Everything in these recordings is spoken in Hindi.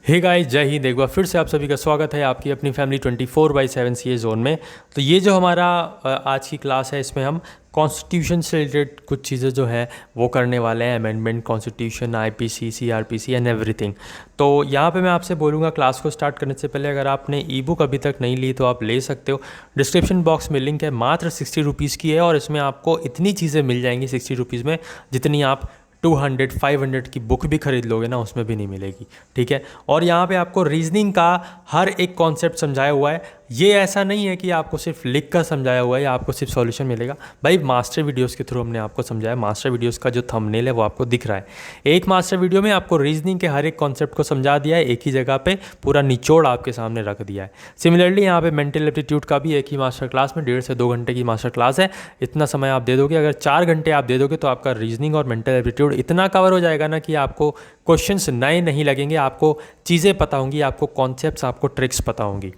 हे गाइस, जय हिंद। एक बार फिर से आप सभी का स्वागत है आपकी अपनी फैमिली 24/7 सीए जोन में। तो ये जो हमारा आज की क्लास है, इसमें हम कॉन्स्टिट्यूशन से रिलेटेड कुछ चीज़ें जो है वो करने वाले हैं। Amendment, constitution, IPC, CrPC and everything. तो यहाँ पे मैं आपसे बोलूँगा, क्लास को स्टार्ट करने से पहले अगर आपने ई बुक अभी तक नहीं ली तो आप ले सकते हो। डिस्क्रिप्शन बॉक्स में लिंक है, मात्र 60 रुपीज़ की है और इसमें आपको इतनी चीज़ें मिल जाएंगी 60 रुपीज़ में जितनी आप 200, 500 की बुक भी खरीद लोगे ना, उसमें भी नहीं मिलेगी। ठीक है। और यहाँ पे आपको रीजनिंग का हर एक कॉन्सेप्ट समझाया हुआ है। ये ऐसा नहीं है कि आपको सिर्फ लिख कर समझाया हुआ है या आपको सिर्फ सॉल्यूशन मिलेगा। भाई मास्टर वीडियोस के थ्रू हमने आपको समझाया। मास्टर वीडियोस का जो थंबनेल है वो आपको दिख रहा है। एक मास्टर वीडियो में आपको रीजनिंग के हर एक कॉन्सेप्ट को समझा दिया है, एक ही जगह पे पूरा निचोड़ आपके सामने रख दिया है। सिमिलरली यहाँ पे मेंटल एप्टीट्यूड का भी एक ही मास्टर क्लास में 1.5 से 2 घंटे की मास्टर क्लास है। इतना समय आप दे दोगे, अगर 4 घंटे आप दे दोगे तो आपका रीजनिंग और मेंटल एप्टीट्यूड इतना कवर हो जाएगा ना कि आपको क्वेश्चंस नए नहीं लगेंगे, आपको चीज़ें पता होंगी, आपको कॉन्सेप्ट्स, आपको ट्रिक्स पता होंगी।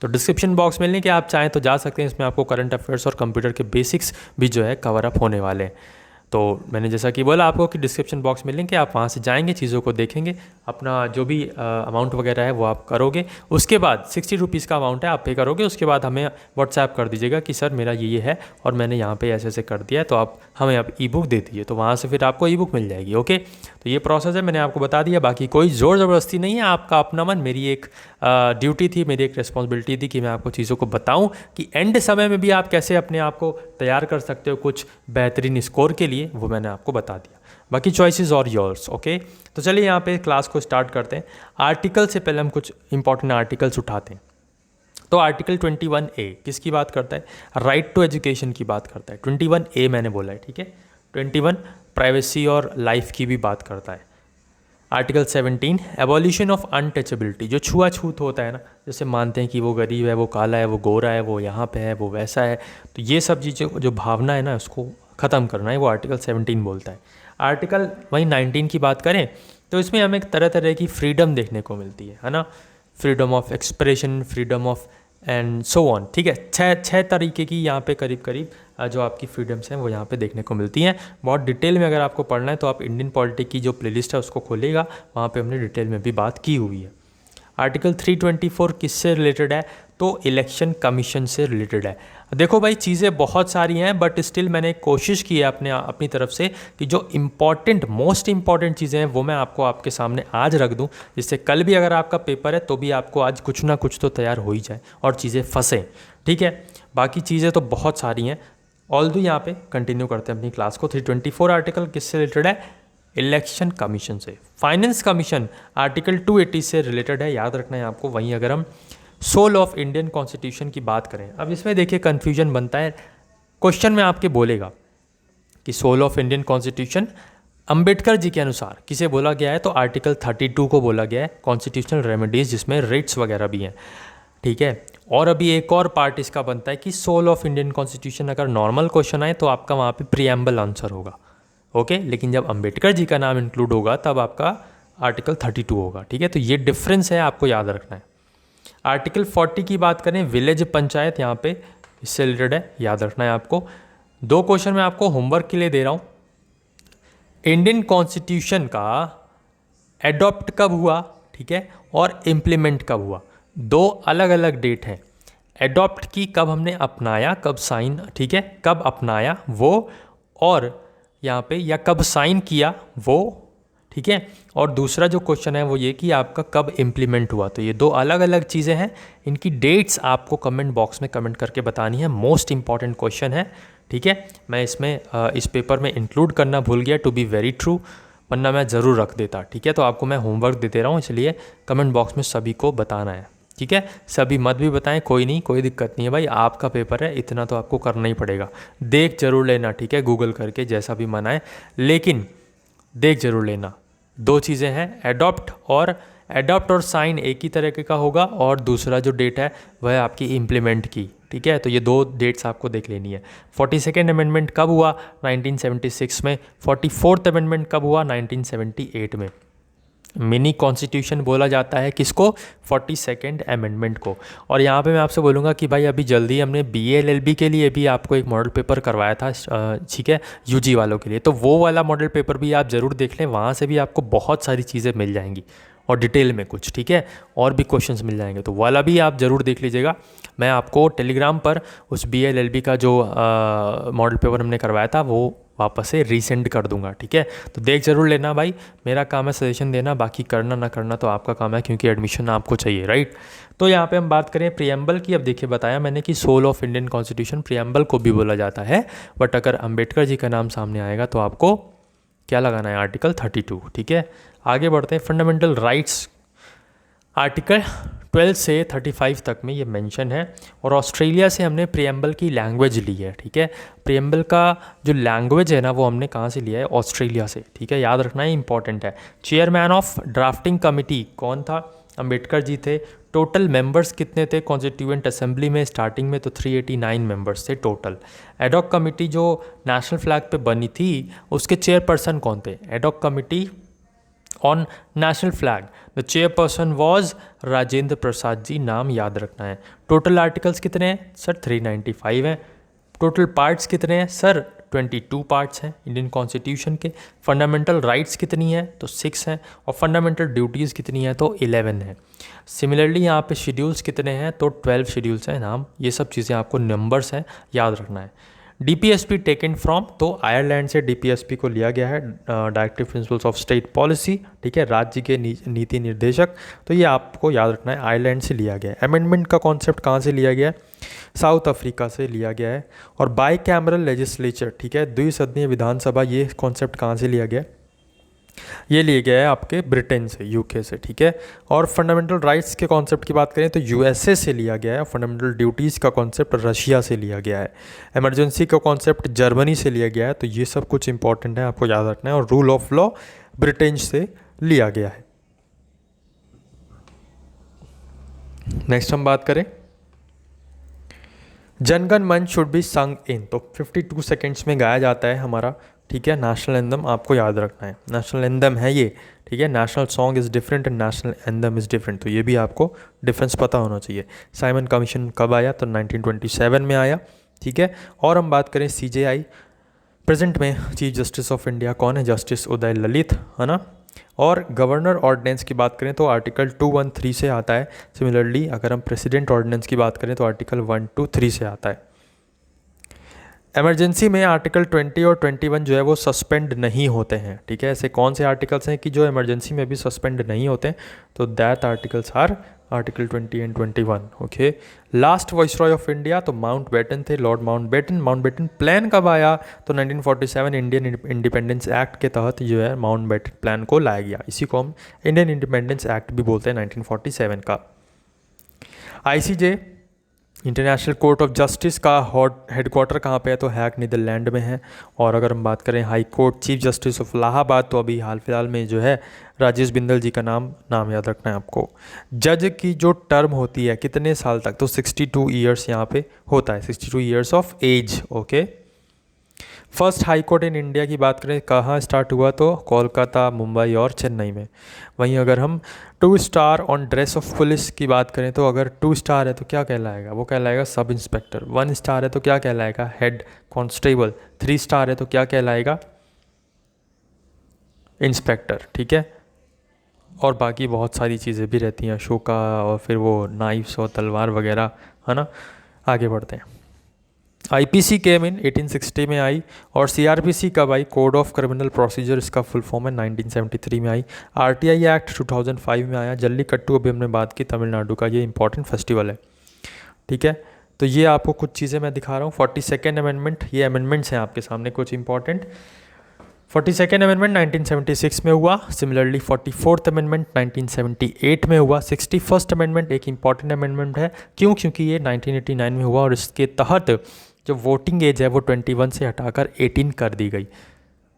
तो डिस्क्रिप्शन बॉक्स में लिंक है, आप चाहें तो जा सकते हैं। इसमें आपको करंट अफेयर्स और कंप्यूटर के बेसिक्स भी जो है कवर अप होने वाले हैं। तो मैंने जैसा कि बोला आपको कि डिस्क्रिप्शन बॉक्स में लिंक है, आप वहाँ से जाएंगे, चीज़ों को देखेंगे, अपना जो भी अमाउंट वगैरह है वो आप करोगे। उसके बाद 60 रुपीज़ का अमाउंट है, आप पे करोगे। उसके बाद हमें व्हाट्सएप कर दीजिएगा कि सर मेरा ये है और मैंने यहाँ पे ऐसे ऐसे कर दिया है, तो आप हमें अब ई बुक दे दीजिए। तो वहाँ से फिर आपको ई बुक मिल जाएगी। ओके, तो ये प्रोसेस है, मैंने आपको बता दिया। बाकी कोई ज़ोर ज़बरदस्ती नहीं है, आपका अपना मन। मेरी एक ड्यूटी थी, मेरी एक रिस्पॉन्सिबिलिटी थी कि मैं आपको चीज़ों को बताऊँ कि एंड समय में भी आप कैसे अपने आप को तैयार कर सकते हो कुछ बेहतरीन स्कोर के लिए, वो मैंने आपको बता दिया। बाकी चॉइसेस और योर्स। ओके, तो चलिए यहाँ पे क्लास को स्टार्ट करते हैं। आर्टिकल से पहले हम कुछ इंपॉर्टेंट आर्टिकल्स उठाते हैं। तो आर्टिकल 21A किसकी बात करता है? राइट टू एजुकेशन की बात करता है। 21A मैंने बोला है, ठीक है। 21 प्राइवेसी और लाइफ की भी बात करता है। आर्टिकल 17 एबॉलिशन ऑफ अनटचेबिलिटी, जो छुआछूत होता है ना, जैसे मानते हैं कि वो गरीब है, वो काला है, वो गोरा है, वो यहाँ पे है, वो वैसा है, तो ये सब चीज़ें जो भावना है ना, उसको ख़त्म करना है, वो आर्टिकल 17 बोलता है। आर्टिकल वही 19 की बात करें तो इसमें हमें तरह तरह की फ्रीडम देखने को मिलती है ना। Freedom of expression, freedom of and so on. ठीक है, छः तरीके की यहाँ पे करीब करीब जो आपकी फ्रीडम्स हैं वो यहाँ पे देखने को मिलती हैं। बहुत डिटेल में अगर आपको पढ़ना है तो आप इंडियन पॉलिटिक की जो प्लेलिस्ट है उसको खोलिएगा, वहाँ पे हमने डिटेल में भी बात की हुई है। आर्टिकल 324 किससे रिलेटेड है? तो इलेक्शन कमीशन से रिलेटेड है। देखो भाई, चीज़ें बहुत सारी हैं, बट स्टिल मैंने कोशिश की है अपनी तरफ से कि जो इम्पॉर्टेंट, मोस्ट इम्पॉर्टेंट चीज़ें हैं वो मैं आपको आपके सामने आज रख दूं, जिससे कल भी अगर आपका पेपर है तो भी आपको आज कुछ ना कुछ तो तैयार हो ही जाए और चीज़ें फंसें। ठीक है, बाकी चीज़ें तो बहुत सारी हैं। ऑल्दो यहाँ पे कंटिन्यू करते हैं अपनी क्लास को। 324 आर्टिकल किससे रिलेटेड है? इलेक्शन कमीशन से। फाइनेंस कमीशन आर्टिकल 280 से रिलेटेड है, याद रखना है आपको। वहीं अगर हम सोल ऑफ इंडियन कॉन्स्टिट्यूशन की बात करें, अब इसमें देखिए कन्फ्यूजन बनता है। क्वेश्चन में आपके बोलेगा कि soul of Indian constitution Ambedkar ji के अनुसार किसे बोला गया है? तो आर्टिकल 32 को बोला गया है, कॉन्स्टिट्यूशनल रेमेडीज, जिसमें रिट्स वगैरह भी हैं। ठीक है, और अभी एक और पार्ट इसका बनता है कि सोल ऑफ इंडियन कॉन्स्टिट्यूशन अगर नॉर्मल क्वेश्चन आए तो आपका वहाँ पे प्रीएम्बल आंसर होगा। ओके, लेकिन जब अंबेडकर जी का नाम इंक्लूड होगा तब आपका आर्टिकल 32 होगा। ठीक है, तो ये डिफरेंस है, आपको याद रखना है। आर्टिकल 40 की बात करें, विलेज पंचायत, यहाँ पे इससे रिलेटेड है, याद रखना है आपको। 2 क्वेश्चन मैं आपको होमवर्क के लिए दे रहा हूँ। इंडियन कॉन्स्टिट्यूशन का एडॉप्ट कब हुआ, ठीक है, और इम्प्लीमेंट कब हुआ? 2 अलग अलग डेट हैं। एडॉप्ट की कब हमने अपनाया, कब साइन, ठीक है, कब अपनाया वो, और यहाँ पे या कब साइन किया वो, ठीक है। और दूसरा जो क्वेश्चन है वो ये कि आपका कब इम्प्लीमेंट हुआ। तो ये 2 अलग अलग चीज़ें हैं, इनकी डेट्स आपको कमेंट बॉक्स में कमेंट करके बतानी है। मोस्ट इंपॉर्टेंट क्वेश्चन है, ठीक है। मैं इसमें इस पेपर में इंक्लूड करना भूल गया, टू बी वेरी ट्रू, वरना मैं ज़रूर रख देता। ठीक है, तो आपको मैं होमवर्क दे रहा हूँ, इसलिए कमेंट बॉक्स में सभी को बताना है। ठीक है, सभी मत भी बताएं, कोई नहीं, कोई दिक्कत नहीं है भाई, आपका पेपर है, इतना तो आपको करना ही पड़ेगा। देख जरूर लेना, ठीक है, गूगल करके जैसा भी मन आए, लेकिन देख जरूर लेना। 2 चीज़ें हैं, एडॉप्ट और साइन एक ही तरीके का होगा, और दूसरा जो डेट है वह है आपकी इम्प्लीमेंट की। ठीक है, तो ये 2 डेट्स आपको देख लेनी है। 42nd अमेंडमेंट कब हुआ? 1976 में। 44th अमेंडमेंट कब हुआ? 1978 में। मिनी कॉन्स्टिट्यूशन बोला जाता है किसको? 42nd अमेंडमेंट को। और यहाँ पे मैं आपसे बोलूँगा कि भाई अभी जल्दी हमने BA LLB के लिए भी आपको एक मॉडल पेपर करवाया था, ठीक है, UG वालों के लिए, तो वो वाला मॉडल पेपर भी आप ज़रूर देख लें, वहाँ से भी आपको बहुत सारी चीज़ें मिल जाएंगी। और डिटेल में कुछ, ठीक है। और भी क्वेश्चंस मिल जाएंगे तो वाला भी आप ज़रूर देख लीजिएगा। मैं आपको टेलीग्राम पर उस BLLB का जो मॉडल पेपर हमने करवाया था वो वापस से रीसेंड कर दूंगा, ठीक है। तो देख ज़रूर लेना भाई, मेरा काम है सजेशन देना, बाकी करना ना करना तो आपका काम है, क्योंकि एडमिशन आपको चाहिए, राइट। तो यहाँ पे हम बात करें प्रियम्बल की। अब देखिए बताया मैंने कि soul of Indian constitution preamble को भी बोला जाता है, बट अगर अंबेडकर जी का नाम सामने आएगा तो आपको क्या लगाना है, आर्टिकल 32, ठीक है। आगे बढ़ते हैं, फंडामेंटल राइट्स आर्टिकल 12 से 35 तक में ये मेंशन है। और ऑस्ट्रेलिया से हमने प्रियम्बल की लैंग्वेज ली है, ठीक है। प्रियम्बल का जो लैंग्वेज है ना वो हमने कहाँ से लिया है, ऑस्ट्रेलिया से, ठीक है। याद रखना है, इंपॉर्टेंट है। चेयरमैन ऑफ ड्राफ्टिंग कमिटी कौन था, अंबेडकर जी थे। टोटल मेंबर्स कितने थे कॉन्स्टिट्यूएंट असेंबली में, स्टार्टिंग में तो 389 मेंबर्स थे टोटल। एडॉक कमिटी जो नेशनल फ्लैग पे बनी थी उसके चेयरपर्सन कौन थे, ad hoc committee on national flag the chairperson was Rajendra Prasad ji, नाम याद रखना है। टोटल आर्टिकल्स कितने हैं सर, 395 हैं। टोटल पार्ट्स कितने हैं सर, 22 पार्ट्स हैं इंडियन कॉन्स्टिट्यूशन के। फंडामेंटल राइट्स कितनी है तो 6 हैं, और फंडामेंटल ड्यूटीज़ कितनी है तो 11 है। सिमिलरली यहाँ पे शेड्यूल्स कितने हैं तो 12 शेड्यूल्स हैं, नाम ये सब चीज़ें आपको नंबर्स हैं याद रखना है। DPSP टेकन फ्रॉम, तो आयरलैंड से DPSP को लिया गया है, directive principles of state policy, ठीक है, राज्य के नीति निर्देशक। तो ये आपको याद रखना है, आयरलैंड से लिया गया है। अमेंडमेंट का कॉन्सेप्ट कहाँ से लिया गया है, साउथ अफ्रीका से लिया गया है। और बाई कैमरल लेजिस्लेचर, ठीक है, द्विसदनीय विधानसभा, ये कॉन्सेप्ट कहाँ से लिया गया है, ये लिए गया है आपके ब्रिटेन से, यूके से, ठीक है। और फंडामेंटल राइट्स के कॉन्सेप्ट की बात करें तो USA से लिया गया है। फंडामेंटल ड्यूटीज़ का कॉन्सेप्ट रशिया से लिया गया है। इमरजेंसी का कॉन्सेप्ट जर्मनी से लिया गया है। तो ये सब कुछ इंपॉर्टेंट है, आपको याद रखना है। और रूल ऑफ लॉ ब्रिटेन से लिया गया है। नेक्स्ट हम बात करें, जनगण मन शुड बी संग इन, तो 52 सेकेंड्स में गाया जाता है हमारा, ठीक है, नेशनल एंथम आपको याद रखना है। नेशनल एंथम है ये, ठीक है, national song is different and national anthem is different, तो ये भी आपको डिफरेंस पता होना चाहिए। साइमन कमीशन कब आया तो 1927 में आया, ठीक है। और हम बात करें CJI, प्रेजेंट में चीफ जस्टिस ऑफ इंडिया कौन है, जस्टिस उदय ललित, है ना। और गवर्नर ऑर्डिनेंस की बात करें तो आर्टिकल 213 से आता है। सिमिलरली अगर हम प्रेसिडेंट ऑर्डिनेंस की बात करें तो आर्टिकल 123 से आता है। इमरजेंसी में आर्टिकल 20 और 21 जो है वो सस्पेंड नहीं होते हैं, ठीक है। ऐसे कौन से आर्टिकल्स हैं कि जो इमरजेंसी में भी सस्पेंड नहीं होते, तो that articles are article 20 and 21, okay. Last viceroy of India तो माउंट बेटन थे, lord Mountbatten. Mountbatten plan कब आया तो 1947 इंडियन इंडिपेंडेंस एक्ट के तहत जो है माउंट बेटन प्लान को लाया गया। इसी को हम इंडियन इंडिपेंडेंस एक्ट भी बोलते हैं 1947 का। ICJ international court of justice का हेडक्वार्टर कहाँ पे है तो हैग नीदरलैंड में है। और अगर हम बात करें high court chief justice of Allahabad तो अभी हाल फिलहाल में जो है राजेश बिंदल जी का नाम याद रखना है आपको। जज की जो टर्म होती है कितने साल तक तो 62 ईयर्स यहाँ पे होता है, 62 years of age, okay. First high court in India की बात करें कहाँ स्टार्ट हुआ तो कोलकाता, मुंबई और चेन्नई में। वहीं अगर हम 2 star on dress of police की बात करें तो अगर 2 स्टार है तो क्या कहलाएगा, वो कहलाएगा सब इंस्पेक्टर। 1 स्टार है तो क्या कहलाएगा, हेड कांस्टेबल। 3 स्टार है तो क्या कहलाएगा, इंस्पेक्टर, ठीक है। और बाकी बहुत सारी चीज़ें भी रहती हैं, अशोका और फिर वो नाइफ्स और तलवार वगैरह, है ना। आगे बढ़ते हैं। IPC केम इन 1860 में आई। और CRPC कब आई, कोड ऑफ क्रिमिनल प्रोसीजर इसका फुल फॉर्म है, 1973 में आई। RTI एक्ट 2005 में आया। जल्लीकट्टू अभी हमने बात की, तमिलनाडु का ये इंपॉर्टेंट फेस्टिवल है, ठीक है। तो ये आपको कुछ चीज़ें मैं दिखा रहा हूँ। 42nd अमेंडमेंट, ये अमेंडमेंट्स हैं आपके सामने कुछ इंपॉर्टेंट। 42nd अमेंडमेंट 1976 में हुआ। सिमिलरली 44th अमेंडमेंट 1978 में हुआ। 61st अमेंडमेंट एक इंपॉर्टेंट अमेंडमेंट है, क्यों, क्योंकि ये 1989 में हुआ और इसके तहत जो वोटिंग एज है वो 21 से हटाकर 18 कर दी गई,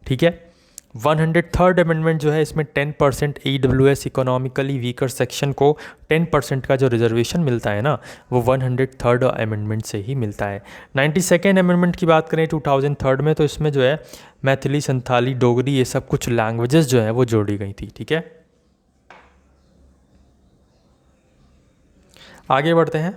ठीक है। 103rd अमेंडमेंट जो है इसमें 10% EWS इकोनॉमिकली वीकर सेक्शन को 10% का जो रिजर्वेशन मिलता है ना वो 103rd अमेंडमेंट से ही मिलता है। 92nd अमेंडमेंट की बात करें 2003 में तो इसमें जो है मैथिली, संथाली, डोगरी ये सब कुछ लैंग्वेजेस जो है वो जोड़ी गई थी, ठीक है। आगे बढ़ते हैं।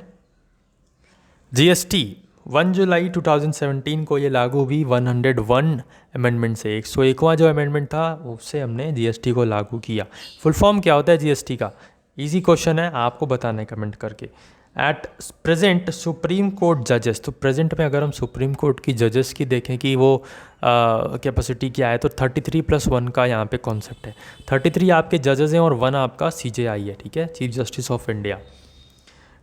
GST 1 जुलाई 2017 को ये लागू हुई 101 अमेंडमेंट से। 101वां जो अमेंडमेंट था उससे हमने जीएसटी को लागू किया। फुल फॉर्म क्या होता है जीएसटी का? इजी क्वेश्चन है, आपको बताना है कमेंट करके। एट प्रेजेंट सुप्रीम कोर्ट जजेस, तो प्रेजेंट में अगर हम सुप्रीम कोर्ट की जजेस की देखें कि वो कैपेसिटी क्या है, तो 33+1 का यहाँ पे कॉन्सेप्ट है। 33 आपके जजेस हैं और 1 आपका CJI है, ठीक है, chief justice of India.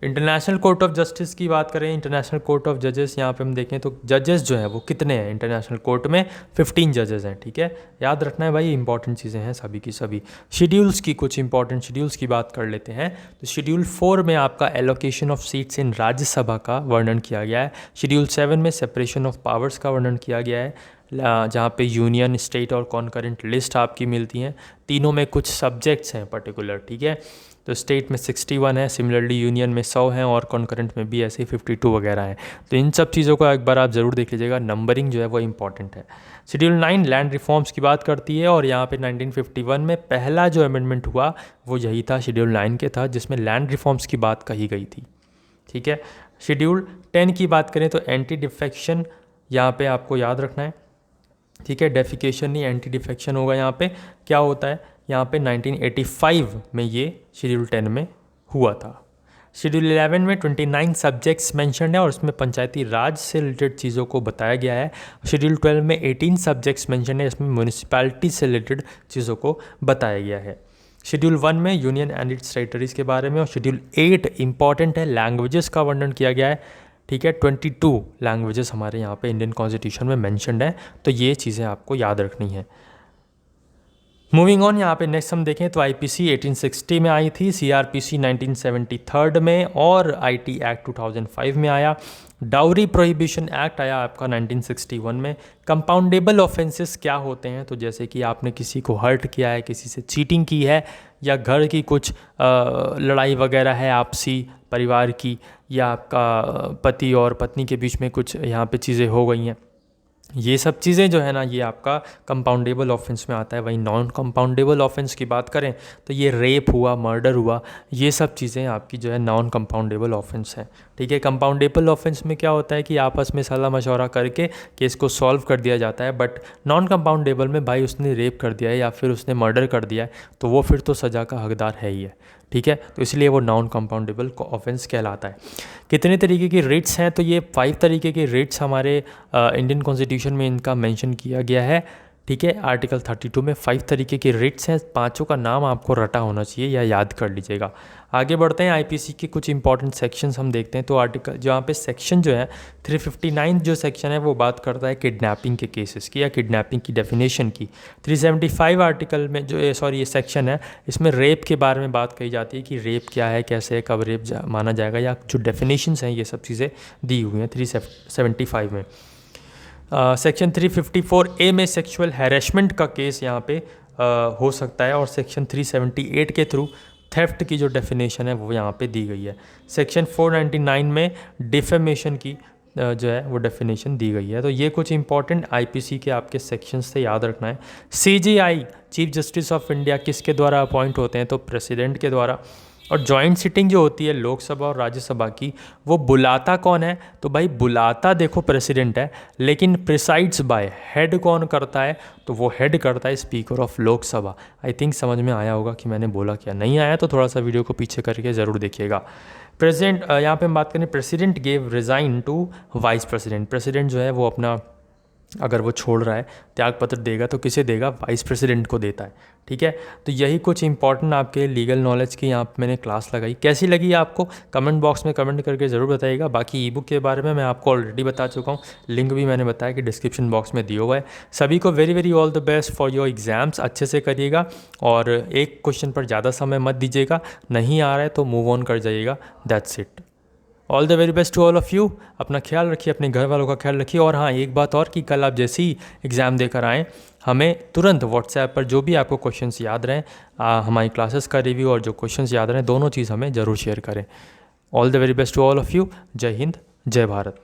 International court of justice की बात करें, इंटरनेशनल कोर्ट ऑफ जजेस, यहाँ पे हम देखें तो जजेस जो हैं वो कितने हैं इंटरनेशनल कोर्ट में? 15 जजेस हैं, ठीक है, याद रखना है भाई, इंपॉर्टेंट चीज़ें हैं सभी की सभी। शेड्यूल्स की, कुछ इंपॉर्टेंट शेड्यूल्स की बात कर लेते हैं। तो शेड्यूल 4 में आपका allocation of seats in Rajya Sabha का वर्णन किया गया है। शेड्यूल 7 में सेपरेशन ऑफ पावर्स का वर्णन किया गया है, जहाँ पे यूनियन, स्टेट और कॉन्करेंट लिस्ट आपकी मिलती हैं। तीनों में कुछ सब्जेक्ट्स हैं पर्टिकुलर, ठीक है, तो स्टेट में 61 है, सिमिलरली यूनियन में 100 हैं और कॉन्करेंट में भी ऐसे ही 52 वगैरह हैं। तो इन सब चीज़ों को एक बार आप ज़रूर देख लीजिएगा, नंबरिंग जो है वो इंपॉर्टेंट है। शेड्यूल 9 लैंड रिफॉर्म्स की बात करती है और यहाँ पे 1951 में पहला जो अमेंडमेंट हुआ वो यही था, शेड्यूल 9 के था, जिसमें लैंड रिफॉर्म्स की बात कही गई थी, ठीक है। शेड्यूल 10 की बात करें तो एंटी डिफेक्शन यहाँ पे आपको याद रखना है, ठीक है, डेफिकेशन नहीं एंटी डिफेक्शन होगा। यहाँ पे क्या होता है, यहाँ पे 1985 में ये शेड्यूल 10 में हुआ था। शेड्यूल 11 में 29 सब्जेक्ट्स मेंशन्ड है और उसमें पंचायती राज से रिलेटेड चीज़ों को बताया गया है। शेड्यूल 12 में 18 सब्जेक्ट्स मेंशन्ड है, इसमें म्यूनिसिपैलिटी से रिलेटेड चीज़ों को बताया गया है। शेड्यूल 1 में यूनियन एंड इट्स टेरिटरीज के बारे में, और शेड्यूल 8 इंपॉर्टेंट है, लैंग्वेजेस का वर्णन किया गया है, ठीक है। 22 लैंग्वेजेस हमारे यहाँ पे इंडियन कॉन्स्टिट्यूशन में मेंशन्ड है, तो ये चीज़ें आपको याद रखनी है। मूविंग ऑन, यहाँ पे नेक्स्ट हम देखें तो आईपीसी 1860 में आई थी, सीआरपीसी 1973 में और आईटी एक्ट 2005 में आया। डाउरी प्रोहिबिशन एक्ट आया आपका 1961 में। कंपाउंडेबल ऑफेंसेस क्या होते हैं, तो जैसे कि आपने किसी को हर्ट किया है, किसी से चीटिंग की है, या घर की कुछ लड़ाई वगैरह है आपसी परिवार की, या आपका पति और पत्नी के बीच में कुछ यहाँ पे चीज़ें हो गई हैं, ये सब चीज़ें जो है ना ये आपका कंपाउंडेबल ऑफेंस में आता है। वही नॉन कंपाउंडेबल ऑफेंस की बात करें तो ये रेप हुआ, मर्डर हुआ, ये सब चीज़ें आपकी जो है नॉन कंपाउंडेबल ऑफेंस है, ठीक है। कंपाउंडेबल ऑफेंस में क्या होता है कि आपस में सलाह मशवरा करके केस को सॉल्व कर दिया जाता है, बट नॉन कंपाउंडेबल में भाई उसने रेप कर दिया है या फिर उसने मर्डर कर दिया है तो वो फिर तो सज़ा का हकदार है ही है, ठीक है। तो इसलिए वो नॉन कंपाउंडेबल ऑफेंस कहलाता है। कितने तरीके की रेट्स हैं, तो ये 5 तरीके के रेट्स हमारे इंडियन कॉन्स्टिट्यूशन में इनका मेंशन किया गया है, ठीक है। आर्टिकल 32 में 5 तरीके के रेट्स हैं, पांचों का नाम आपको रटा होना चाहिए या याद कर लीजिएगा। आगे बढ़ते हैं, आईपीसी के कुछ इंपॉर्टेंट सेक्शंस हम देखते हैं। तो आर्टिकल जहाँ पे सेक्शन जो है 359 जो सेक्शन है वो बात करता है किडनैपिंग के केसेस की या किडनैपिंग की डेफिनेशन की। 375 आर्टिकल में जो ये सेक्शन है इसमें रेप के बारे में बात कही जाती है कि रेप क्या है, कैसे है, कब रेप माना जाएगा, या जो डेफिनेशंस हैं ये सब चीज़ें दी हुई हैं 375 में। सेक्शन 354A में सेक्सुअल हैरेसमेंट का केस यहाँ पे हो सकता है, और सेक्शन 378 के थ्रू थेफ्ट की जो डेफिनेशन है वो यहाँ पे दी गई है। सेक्शन 499 में डिफेमेशन की जो है वो डेफिनेशन दी गई है। तो ये कुछ इंपॉर्टेंट आईपीसी के आपके सेक्शंस से याद रखना है। CGI chief justice of India किसके द्वारा अपॉइंट होते हैं, तो प्रेसिडेंट के द्वारा। और जॉइंट सिटिंग जो होती है लोकसभा और राज्यसभा की, वो बुलाता कौन है, तो भाई बुलाता देखो प्रेसिडेंट है, लेकिन प्रिसाइड्स बाय हेड कौन करता है, तो वो हेड करता है speaker of Lok Sabha. I think समझ में आया होगा कि मैंने बोला क्या, नहीं आया तो थोड़ा सा वीडियो को पीछे करके ज़रूर देखिएगा। प्रेसिडेंट, यहाँ पे हम बात करें president gave resign to vice president. President जो है वो अपना अगर वो छोड़ रहा है त्यागपत्र देगा तो किसे देगा, वाइस प्रेसिडेंट को देता है, ठीक है। तो यही कुछ इंपॉर्टेंट आपके लीगल नॉलेज की यहाँ मैंने क्लास लगाई। कैसी लगी आपको कमेंट बॉक्स में कमेंट करके ज़रूर बताइएगा। बाकी ई बुक के बारे में मैं आपको ऑलरेडी बता चुका हूँ, लिंक भी मैंने बताया कि डिस्क्रिप्शन बॉक्स में दिया हुआ है। सभी को very very all the best for your exams, अच्छे से करिएगा और एक क्वेश्चन पर ज़्यादा समय मत दीजिएगा, नहीं आ रहा है तो मूव ऑन कर जाइएगा, that's it. All the very best to all of you. अपना ख्याल रखिए, अपने घर वालों का ख्याल रखिए। और हाँ, एक बात और कि कल आप जैसे ही एग्ज़ाम देकर आएँ हमें तुरंत व्हाट्सएप पर जो भी आपको क्वेश्चंस याद रहें, हमारी क्लासेस का रिव्यू और जो क्वेश्चंस याद रहें, दोनों चीज़ हमें ज़रूर शेयर करें। All the very best to all of you. जय हिंद, जय भारत।